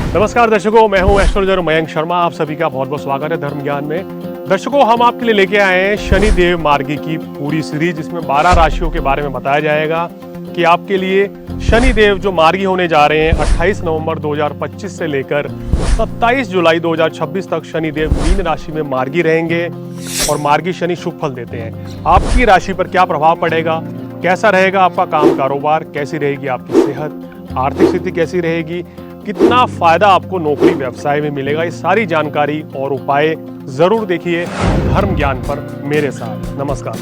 नमस्कार दर्शकों, मैं हूं एस्ट्रोलॉजर मयंक शर्मा। आप सभी का बहुत बहुत स्वागत है धर्म ज्ञान में। दर्शकों, हम आपके लिए लेके आए हैं शनि देव मार्गी की पूरी सीरीज, जिसमें 12 राशियों के बारे में बताया जाएगा कि आपके लिए शनि देव जो मार्गी होने जा रहे हैं 28 नवंबर 2025 से लेकर 27 जुलाई 2026 तक शनि देव मीन राशि में मार्गी रहेंगे। और मार्गी शनि शुभ फल देते हैं। आपकी राशि पर क्या प्रभाव पड़ेगा, कैसा रहेगा आपका काम कारोबार, कैसी रहेगी आपकी सेहत, आर्थिक स्थिति कैसी रहेगी, कितना फायदा आपको नौकरी व्यवसाय में मिलेगा, ये सारी जानकारी और उपाय जरूर देखिए धर्म ज्ञान पर मेरे साथ। नमस्कार।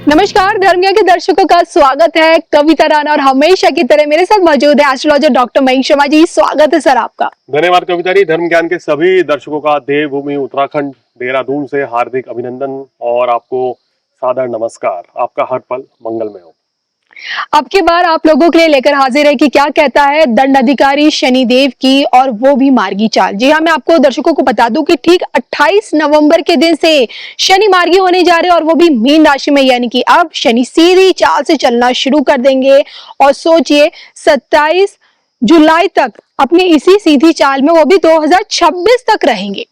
नमस्कार, धर्म ज्ञान के दर्शकों का स्वागत है। कविता राणा और हमेशा की तरह मेरे साथ मौजूद है एस्ट्रोलॉजर डॉक्टर मयंक शर्मा जी। स्वागत है सर आपका। धन्यवाद कविता जी। धर्म ज्ञान के सभी दर्शकों का देवभूमि उत्तराखंड देहरादून से हार्दिक अभिनंदन और आपको सादर नमस्कार। आपका हर पल मंगलमय हो। अब की बार आप लोगों के लिए लेकर हाजिर है कि क्या कहता है दंड अधिकारी शनि देव की, और वो भी मार्गी चाल। जी हाँ, मैं आपको दर्शकों को बता दूं कि ठीक 28 नवंबर के दिन से शनि मार्गी होने जा रहे हैं, और वो भी मीन राशि में, यानी कि अब शनि सीधी चाल से चलना शुरू कर देंगे। और सोचिए 27 जुलाई तक अपनी इसी सीधी चाल में, वो भी 2026 तक रहेंगे।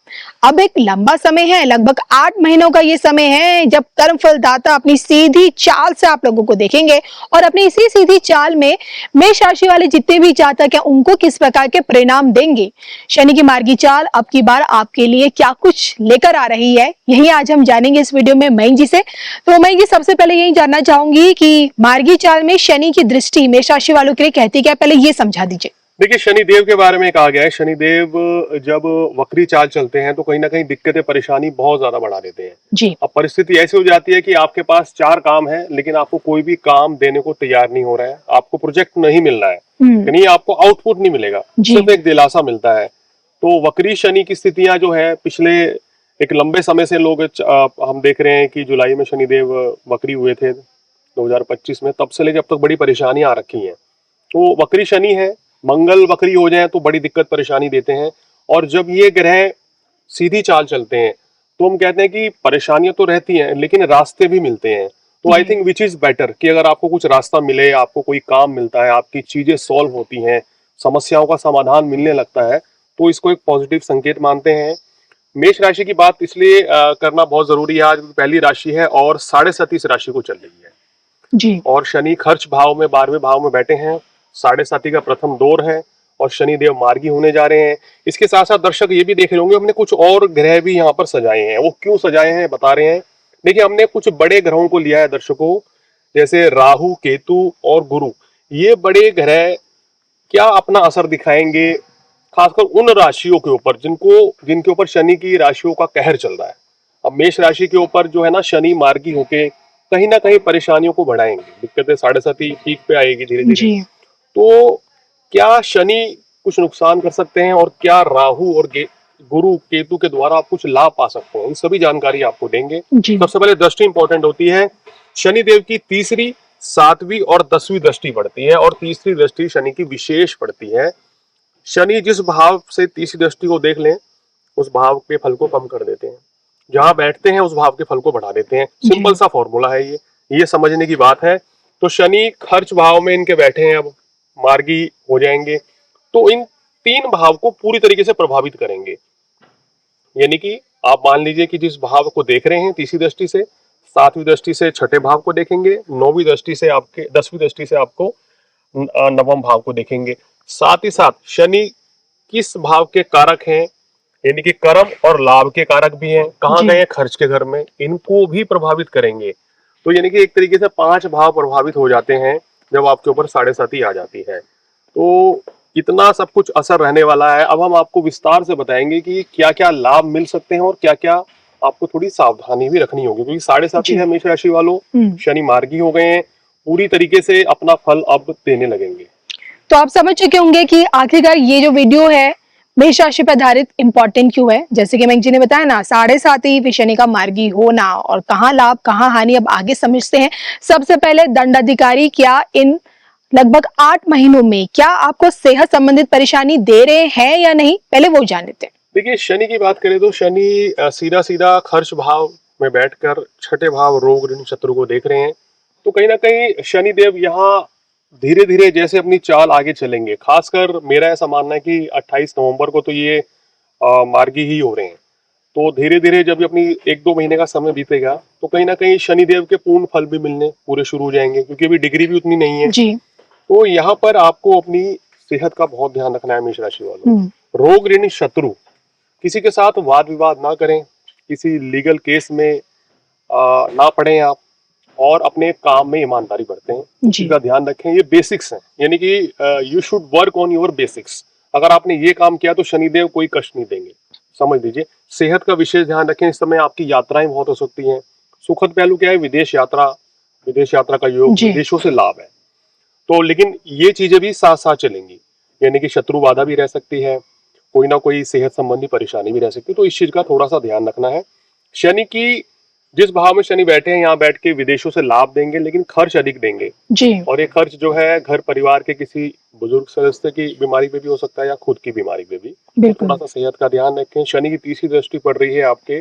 अब एक लंबा समय है, लगभग 8 महीनों का ये समय है जब कर्म फलदाता अपनी सीधी चाल से आप लोगों को देखेंगे, और अपनी इसी सीधी चाल में मेष राशि वाले जितने भी जातक हैं उनको किस प्रकार के परिणाम देंगे। शनि की मार्गी चाल अब की बार आपके लिए क्या कुछ लेकर आ रही है, यही आज हम जानेंगे इस वीडियो में मयंक जी से। तो मयंक जी, सबसे पहले यही जानना चाहूंगी कि मार्गी चाल में शनि की दृष्टि मेष राशि वालों के लिए कहती क्या, पहले ये समझा दीजिए। देखिए, शनि देव के बारे में कहा गया है, शनि देव जब वक्री चाल चलते हैं तो कहीं ना कहीं दिक्कतें परेशानी बहुत ज्यादा बढ़ा देते हैं जी। अब परिस्थिति ऐसी हो जाती है कि आपके पास 4 काम है, लेकिन आपको कोई भी काम देने को तैयार नहीं हो रहा है, आपको प्रोजेक्ट नहीं मिल रहा है, यानी आपको आउटपुट नहीं मिलेगा, सिर्फ एक दिलासा मिलता है। तो वक्री शनि की स्थितियां जो है पिछले एक लंबे समय से लोग हम देख रहे हैं कि जुलाई में शनिदेव वक्री हुए थे 2025 में, तब से लेकर अब तक बड़ी परेशानियां आ रखी हैं। तो वक्री शनि है, मंगल वक्री हो जाए तो बड़ी दिक्कत परेशानी देते हैं। और जब ये ग्रह सीधी चाल चलते हैं तो हम कहते हैं कि परेशानियां तो रहती हैं, लेकिन रास्ते भी मिलते हैं। तो I think which is better कि अगर आपको कुछ रास्ता मिले, आपको कोई काम मिलता है, आपकी चीजें सॉल्व होती हैं, समस्याओं का समाधान मिलने लगता है, तो इसको एक पॉजिटिव संकेत मानते हैं। मेष राशि की बात इसलिए करना बहुत जरूरी है, आज पहली राशि है और 37 राशि को चल रही है जी। और शनि खर्च भाव में 12वें भाव में बैठे हैं। 7.5 का प्रथम दौर है और शनि देव मार्गी होने जा रहे हैं। इसके साथ साथ दर्शक ये भी देख रहे होंगे, हमने कुछ और ग्रह भी यहाँ पर सजाए हैं। वो क्यों सजाए हैं बता रहे हैं। देखिए, हमने कुछ बड़े ग्रहों को लिया है दर्शकों, जैसे राहु, केतु और गुरु। ये बड़े ग्रह क्या अपना असर दिखाएंगे, खासकर उन राशियों के ऊपर जिनके ऊपर शनि की राशियों का कहर चल रहा है। अब मेष राशि के ऊपर जो है ना, शनि मार्गी होके कहीं ना कहीं परेशानियों को बढ़ाएंगे, दिक्कतें 7.5 पीक पे आएगी धीरे धीरे। तो क्या शनि कुछ नुकसान कर सकते हैं और क्या राहु और गुरु केतु के द्वारा आप कुछ लाभ पा सकते हैं, इन सभी जानकारी आपको देंगे। सबसे पहले दृष्टि इंपॉर्टेंट होती है। शनि देव की तीसरी, 7वीं और 10वीं दृष्टि पड़ती है, और तीसरी दृष्टि शनि की विशेष पड़ती है। शनि जिस भाव से तीसरी दृष्टि को देख लें, उस भाव के फल को कम कर देते हैं, जहां बैठते हैं उस भाव के फल को बढ़ा देते हैं। सिंपल सा फॉर्मूला है ये समझने की बात है। तो शनि खर्च भाव में इनके बैठे हैं, अब मार्गी हो जाएंगे तो इन 3 भाव को पूरी तरीके से प्रभावित करेंगे। यानी कि आप मान लीजिए कि जिस भाव को देख रहे हैं तीसरी दृष्टि से, 7वीं दृष्टि से छठे भाव को देखेंगे, 9वीं दृष्टि से आपके 10वीं दृष्टि से आपको 9वें भाव को देखेंगे। साथ ही साथ शनि किस भाव के कारक हैं, यानी कि कर्म और लाभ के कारक भी हैं, कहाँ गए खर्च के घर में, इनको भी प्रभावित करेंगे। तो यानी कि एक तरीके से 5 भाव प्रभावित हो जाते हैं जब आपके ऊपर 7.5 आ जाती है। तो इतना सब कुछ असर रहने वाला है। अब हम आपको विस्तार से बताएंगे कि क्या क्या लाभ मिल सकते हैं और क्या क्या आपको थोड़ी सावधानी भी रखनी होगी, क्योंकि 7.5 है मेष राशि वालों, शनि मार्गी हो गए हैं, पूरी तरीके से अपना फल अब देने लगेंगे। तो आप समझ चुके होंगे कि आखिरकार ये जो वीडियो है मेष राशि पर आधारित इंपॉर्टेंट क्यों है। जैसे कि मयंक जी ने बताया ना, 7.5 शनि का मार्गी होना और कहाँ लाभ कहाँ हानि, अब आगे समझते हैं। सबसे पहले दंड अधिकारी क्या इन लगभग 8 महीनों में क्या आपको सेहत संबंधित परेशानी दे रहे हैं या नहीं, पहले वो जान लेते हैं। देखिए, शनि की बात करें तो शनि सीधा सीधा खर्च भाव में बैठकर छठे भाव रोग ऋण शत्रु को देख रहे हैं। तो कहीं ना कहीं शनि देव यहाँ धीरे धीरे जैसे अपनी चाल आगे चलेंगे, खासकर मेरा ऐसा मानना है कि 28 नवंबर को तो ये मार्गी ही हो रहे हैं, तो धीरे धीरे जब ये अपनी 1-2 महीने का समय बीतेगा तो कहीं ना कहीं शनिदेव के पूर्ण फल भी मिलने पूरे शुरू हो जाएंगे, क्योंकि अभी डिग्री भी उतनी नहीं है। जी। तो यहाँ पर आपको अपनी सेहत का बहुत ध्यान रखना है मेष राशि वालों। रोग ऋणी शत्रु, किसी के साथ वाद विवाद ना करें, किसी लीगल केस में ना पड़ें आप, और अपने काम में ईमानदारी बरतें, इसी का ध्यान रखें। ये बेसिक्स हैं, यानी कि you should work on your basics. अगर आपने ये काम किया तो शनिदेव कोई कष्ट नहीं देंगे, समझ लीजिए। सेहत का विशेष ध्यान रखें, इस समय आपकी यात्राएं बहुत हो सकती हैं। सुखद पहलू क्या है, विदेश यात्रा का योग, विदेशों से लाभ है। तो लेकिन ये चीजें भी साथ साथ चलेंगी, यानी कि शत्रु बाधा भी रह सकती है, कोई ना कोई सेहत संबंधी परेशानी भी रह सकती है, तो इस चीज का थोड़ा सा ध्यान रखना है। शनि की जिस भाव में शनि बैठे हैं, यहाँ बैठ के विदेशों से लाभ देंगे, लेकिन खर्च अधिक देंगे जी। और ये खर्च जो है घर परिवार के किसी बुजुर्ग सदस्य की बीमारी पे भी हो सकता है या खुद की बीमारी पे भी। बिल्कुल। थोड़ा सा सेहत का ध्यान रखें। शनि की तीसरी दृष्टि पड़ रही है आपके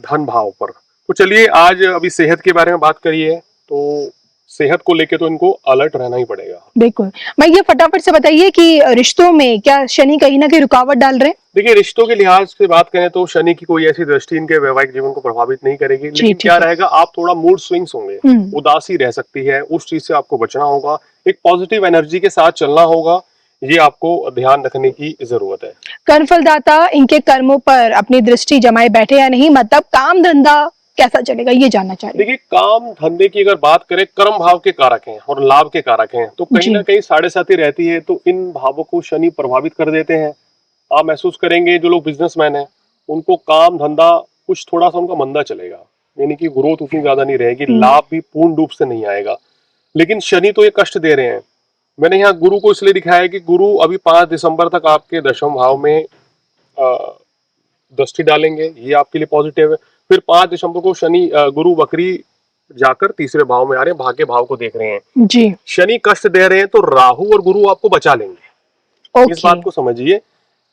धन भाव पर। तो चलिए आज अभी सेहत के बारे में बात करिए, तो सेहत को लेके तो इनको अलर्ट रहना ही पड़ेगा। बिल्कुल। मैं ये फटाफट से बताइए कि रिश्तों में क्या शनि कहीं ना कहीं रुकावट डाल रहे हैं? देखिए, रिश्तों के लिहाज से बात करें तो शनि की कोई ऐसी दृष्टि इनके वैवाहिक जीवन को प्रभावित नहीं करेगी, लेकिन क्या रहेगा, आप थोड़ा मूड स्विंग्स होंगे, उदासी रह सकती है, उस चीज से आपको बचना होगा। एक पॉजिटिव एनर्जी के साथ चलना होगा, ये आपको ध्यान रखने की जरूरत है। कर्मफलदाता इनके कर्मों पर अपनी दृष्टि जमाए बैठे या नहीं, मतलब काम धंधा कैसा चलेगा, ये जानना चाह रहे हैं। देखिए, काम धंधे की अगर बात करें, कर्म भाव के कारक हैं और लाभ के कारक हैं, तो कहीं ना कहीं 7.5 रहती है, तो इन भावों को शनि प्रभावित कर देते हैं। आप महसूस करेंगे जो लोग बिजनेसमैन हैं, उनको काम धंधा कुछ थोड़ा सा उनका मंदा चलेगा, यानी कि ग्रोथ उतनी ज्यादा नहीं रहेगी, लाभ भी पूर्ण रूप से नहीं आएगा। लेकिन शनि तो ये कष्ट दे रहे हैं। मैंने यहाँ गुरु को इसलिए दिखाया है कि गुरु अभी 5 दिसंबर तक आपके दशम भाव में दृष्टि डालेंगे, ये आपके लिए पॉजिटिव है। फिर 5 दिसंबर को शनि गुरु वक्री जाकर तीसरे भाव में आ रहे हैं, भाग्य भाव को देख रहे हैं जी। शनि कष्ट दे रहे हैं, तो राहु और गुरु आपको बचा लेंगे। इस बात को समझिए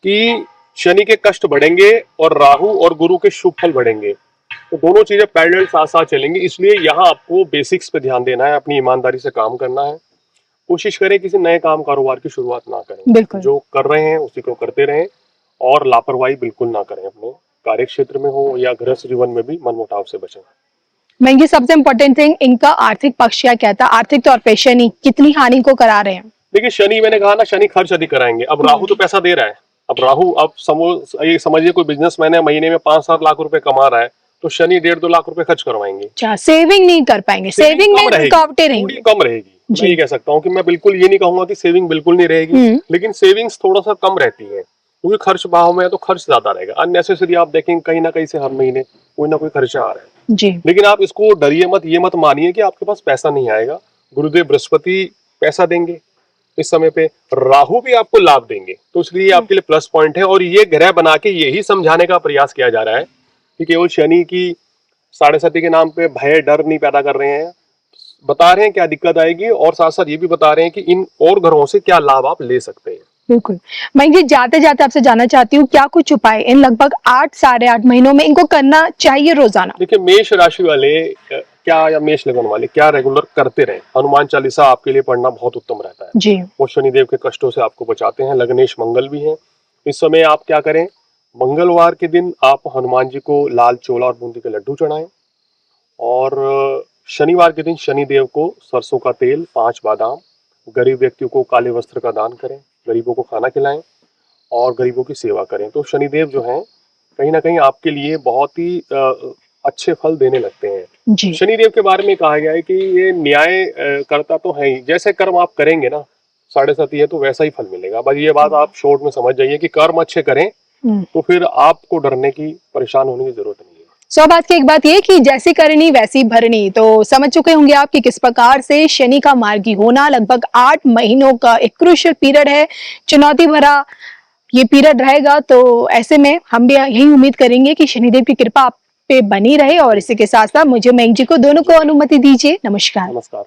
कि शनि के कष्ट बढ़ेंगे और राहु और गुरु के शुभ फल बढ़ेंगे, तो दोनों चीजें पैरेलल साथ साथ चलेंगी। इसलिए यहाँ आपको बेसिक्स पे ध्यान देना है, अपनी ईमानदारी से काम करना है। कोशिश करें किसी नए काम कारोबार की शुरुआत ना करें, जो कर रहे हैं उसी को करते रहें और लापरवाही बिल्कुल ना करें। अपने कार्य क्षेत्र में हो या गृहस्थ जीवन में भी मनमुटाव से बचें। मैं ये सबसे इम्पोर्टेंट थिंग, इनका आर्थिक पक्ष क्या कहता है, आर्थिक तौर पे शनि कितनी हानि को करा रहे हैं? देखिए, शनि मैंने कहा ना, शनि खर्च अधिक कराएंगे। अब राहु तो पैसा दे रहा है, अब राहु अब ये समझिए कोई बिजनेसमैन है, महीने में 5-7 लाख रुपए कमा रहा है, तो शनि 1.5-2 लाख रुपए खर्च करवाएंगे। अच्छा, सेविंग नहीं कर पाएंगे, सेविंग में रुकावटें रहेंगी, कम रहेगी। मैं ये कह सकता हूँ कि मैं बिल्कुल ये नहीं कहूंगा कि सेविंग बिल्कुल नहीं रहेगी, लेकिन सेविंग्स थोड़ा सा कम रहती है, क्योंकि खर्च भाव में है तो खर्च ज्यादा रहेगा। अननेसेसरी आप देखेंगे कहीं ना कहीं से हर महीने कोई ना कोई खर्चा आ रहा है जी। लेकिन आप इसको डरिए मत, ये मत मानिए कि आपके पास पैसा नहीं आएगा। गुरुदेव बृहस्पति पैसा देंगे इस समय पे, राहु भी आपको लाभ देंगे, तो इसलिए आपके लिए प्लस पॉइंट है। और ये ग्रह बना के यही समझाने का प्रयास किया जा रहा है कि केवल शनि की 7.5 के नाम पे भय डर नहीं पैदा कर रहे हैं, बता रहे हैं क्या दिक्कत आएगी, और साथ साथ ये भी बता रहे हैं कि इन और ग्रहों से क्या लाभ आप ले सकते हैं। बिल्कुल। मैं ये जाते जाते आपसे जानना चाहती हूँ, क्या कुछ उपाय इन लगभग 8-8.5 महीनों में इनको करना चाहिए रोजाना? देखिए, मेष राशि वाले या मेष लगन वाले क्या रेगुलर करते रहे। हनुमान चालीसा आपके लिए पढ़ना बहुत उत्तम रहता है जी। वो शनिदेव के कष्टों से आपको बचाते हैं। लग्नेश मंगल भी है। इस समय आप क्या करें, मंगलवार के दिन आप हनुमान जी को लाल चोला और बूंदी के लड्डू चढ़ाएं, और शनिवार के दिन शनिदेव को सरसों का तेल, 5 बादाम, गरीब व्यक्तियों को काले वस्त्र का दान करें, गरीबों को खाना खिलाएं और गरीबों की सेवा करें, तो शनिदेव जो हैं कहीं ना कहीं आपके लिए बहुत ही अच्छे फल देने लगते हैं। शनिदेव के बारे में कहा गया है कि ये न्याय करता तो है ही, जैसे कर्म आप करेंगे ना 7.5 है तो वैसा ही फल मिलेगा। बस ये बात आप शॉर्ट में समझ जाइए कि कर्म अच्छे करें तो फिर आपको डरने की, परेशान होने की जरूरत नहीं है। सो बात की एक बात ये कि जैसी करनी वैसी भरनी, तो समझ चुके होंगे आप कि किस प्रकार से शनि का मार्गी होना लगभग 8 महीनों का एक क्रूशियल पीरियड है, चुनौती भरा ये पीरियड रहेगा। तो ऐसे में हम भी यही उम्मीद करेंगे कि शनिदेव की कृपा आप पे बनी रहे, और इसी के साथ साथ मुझे, मयंक जी को, दोनों को अनुमति दीजिए। नमस्कार। नमस्कार।